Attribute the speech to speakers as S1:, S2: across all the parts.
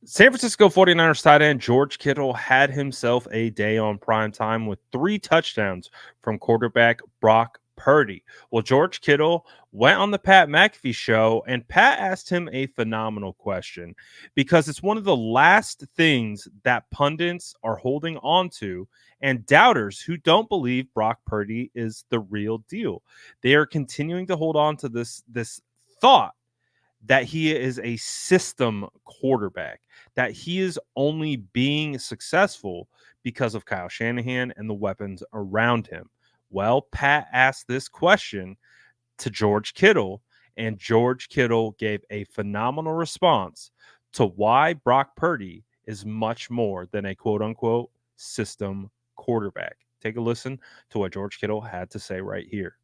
S1: San Francisco 49ers tight end George Kittle had himself a day on prime time with 3 touchdowns from quarterback Brock Purdy. Well, George Kittle went on the Pat McAfee show, and Pat asked him a phenomenal question because it's one of the last things that pundits are holding on to and doubters who don't believe Brock Purdy is the real deal. They are continuing to hold on to this thought that he is a system quarterback, that he is only being successful because of Kyle Shanahan and the weapons around him. Well, Pat asked this question to George Kittle, and George Kittle gave a phenomenal response to why Brock Purdy is much more than a quote unquote system quarterback. Take a listen to what George Kittle had to say right here.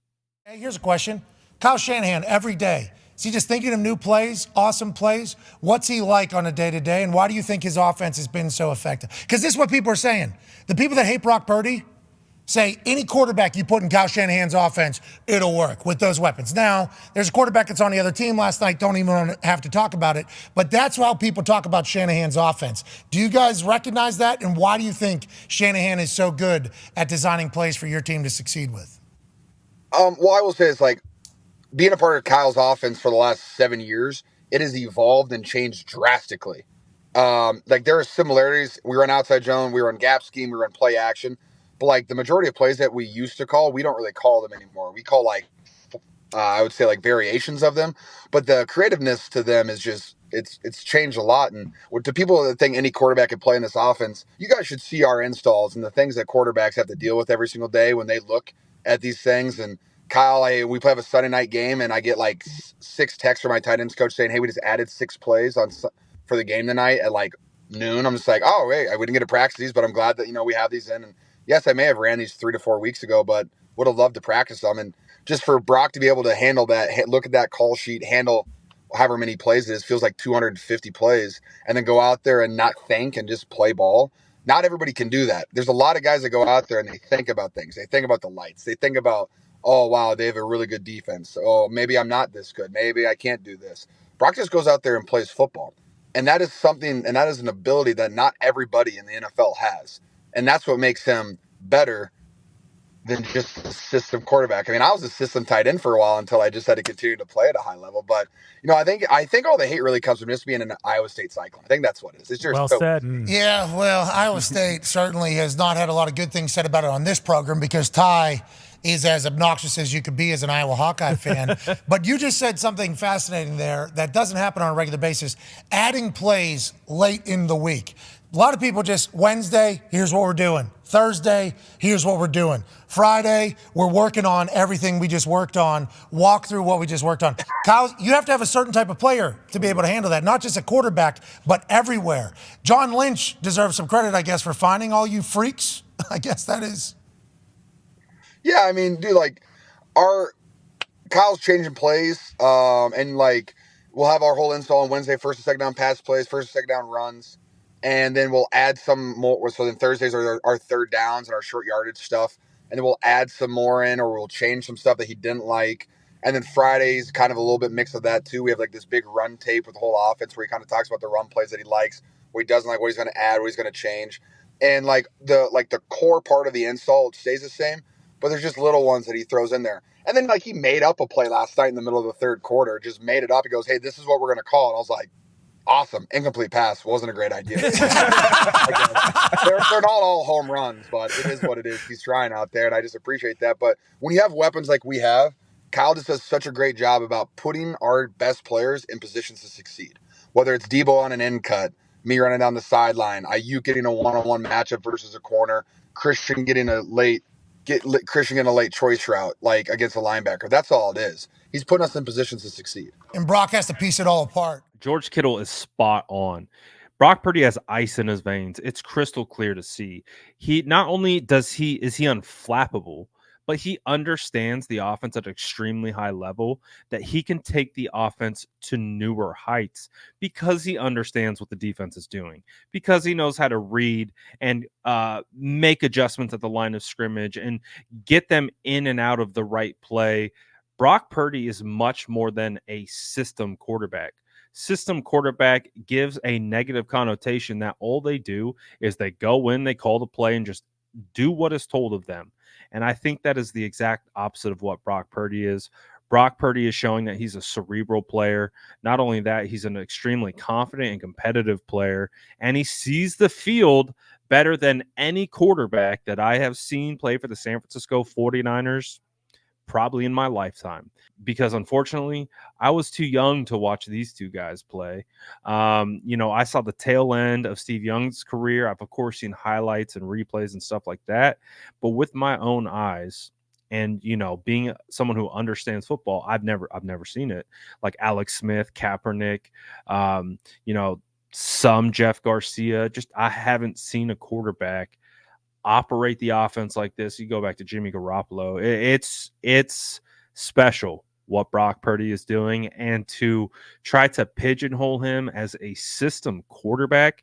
S2: Hey, here's a question. Kyle Shanahan, every day, is he just thinking of new plays, awesome plays? What's he like on a day-to-day, and why do you think his offense has been so effective? Because this is what people are saying. The people that hate Brock Purdy say any quarterback you put in Kyle Shanahan's offense, it'll work with those weapons. Now, there's a quarterback that's on the other team last night, don't even have to talk about it, but that's how people talk about Shanahan's offense. Do you guys recognize that, and why do you think Shanahan is so good at designing plays for your team to succeed with?
S3: Well, I will say it's like being a part of Kyle's offense for the last 7 years, it has evolved and changed drastically. Like there are similarities. We run outside zone, we run gap scheme, we run play action. But like the majority of plays that we used to call, we don't really call them anymore. We call like, I would say like variations of them. But the creativeness to them is just, it's changed a lot. And to people that think any quarterback can play in this offense, you guys should see our installs and the things that quarterbacks have to deal with every single day when they look at these things. And Kyle, we have a Sunday night game, and I get like 6 texts from my tight ends coach saying, "Hey, we just added 6 plays for the game tonight at like noon." I'm just like, "Oh, wait, I wouldn't get to practice these, but I'm glad that we have these in." And yes, I may have ran these 3 to 4 weeks ago, but would have loved to practice them. And just for Brock to be able to handle that, look at that call sheet, handle however many plays it is, feels like 250 plays, and then go out there and not think and just play ball. Not everybody can do that. There's a lot of guys that go out there and they think about things. They think about the lights. They think about, oh, wow, they have a really good defense. Oh, maybe I'm not this good. Maybe I can't do this. Brock just goes out there and plays football. And that is something, and that is an ability that not everybody in the NFL has. And that's what makes him better than just a system quarterback. I mean, I was a system tight end for a while until I just had to continue to play at a high level. But, I think all the hate really comes from just being an Iowa State cyclone. I think that's what it is. It's just
S4: well said.
S2: Yeah, well, Iowa State certainly has not had a lot of good things said about it on this program because Ty is as obnoxious as you could be as an Iowa Hawkeye fan. But you just said something fascinating there that doesn't happen on a regular basis. Adding plays late in the week. A lot of people just, Wednesday, here's what we're doing. Thursday, here's what we're doing. Friday, we're working on everything we just worked on. Walk through what we just worked on. Kyle, you have to have a certain type of player to be able to handle that. Not just a quarterback, but everywhere. John Lynch deserves some credit, I guess, for finding all you freaks. I guess that is.
S3: Yeah, I mean, dude, like, Kyle's changing plays, and like, we'll have our whole install on Wednesday, first and second down pass plays, first and second down runs, and then we'll add some more. So then Thursdays are our third downs and our short yardage stuff, and then we'll add some more in, or we'll change some stuff that he didn't like. And then Fridays, kind of a little bit mix of that too. We have like this big run tape with the whole offense where he kind of talks about the run plays that he likes, what he doesn't like, what he's going to add, what he's going to change, and like the core part of the install stays the same. But there's just little ones that he throws in there. And then, like, he made up a play last night in the middle of the third quarter, just made it up. He goes, "Hey, this is what we're going to call." And I was like, awesome. Incomplete pass. Wasn't a great idea. They're not all home runs, but it is what it is. He's trying out there, and I just appreciate that. But when you have weapons like we have, Kyle just does such a great job about putting our best players in positions to succeed. Whether it's Debo on an end cut, me running down the sideline, Ayuk getting a one-on-one matchup versus a corner, Christian getting a late choice route, like against a linebacker. That's all it is. He's putting us in positions to succeed.
S2: And Brock has to piece it all apart.
S1: George Kittle is spot on. Brock Purdy has ice in his veins. It's crystal clear to see. He not only is he unflappable, but he understands the offense at an extremely high level, that he can take the offense to newer heights because he understands what the defense is doing, because he knows how to read and make adjustments at the line of scrimmage and get them in and out of the right play. Brock Purdy is much more than a system quarterback. system quarterback gives a negative connotation that all they do is they go in, they call the play, and just do what is told of them. And I think that is the exact opposite of what Brock Purdy is. Brock Purdy is showing that he's a cerebral player. Not only that, he's an extremely confident and competitive player, and he sees the field better than any quarterback that I have seen play for the San Francisco 49ers probably in my lifetime, because unfortunately I was too young to watch these two guys play. I saw the tail end of Steve Young's career. I've of course seen highlights and replays and stuff like that, but with my own eyes, and being someone who understands football, I've never seen it. Like Alex Smith, Kaepernick, um, you know, some Jeff Garcia. Just I haven't seen a quarterback operate the offense like this. You go back to Jimmy Garoppolo. It's special what Brock Purdy is doing, and to try to pigeonhole him as a system quarterback,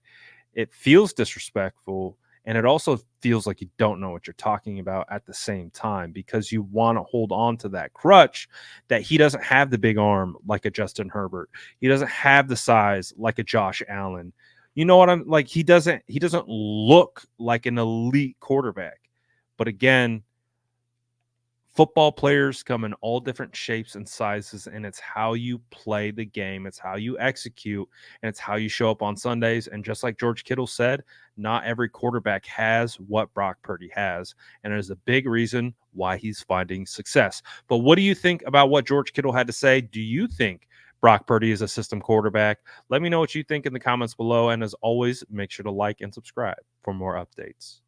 S1: it feels disrespectful, and it also feels like you don't know what you're talking about at the same time, because you want to hold on to that crutch that he doesn't have the big arm like a Justin Herbert. He doesn't have the size like a Josh Allen. You know what I'm like? He doesn't look like an elite quarterback. But again, football players come in all different shapes and sizes, and it's how you play the game, it's how you execute, and it's how you show up on Sundays. And just like George Kittle said, not every quarterback has what Brock Purdy has, and it is a big reason why he's finding success. But what do you think about what George Kittle had to say? Do you think Brock Purdy is a system quarterback? Let me know what you think in the comments below, and as always, make sure to like and subscribe for more updates.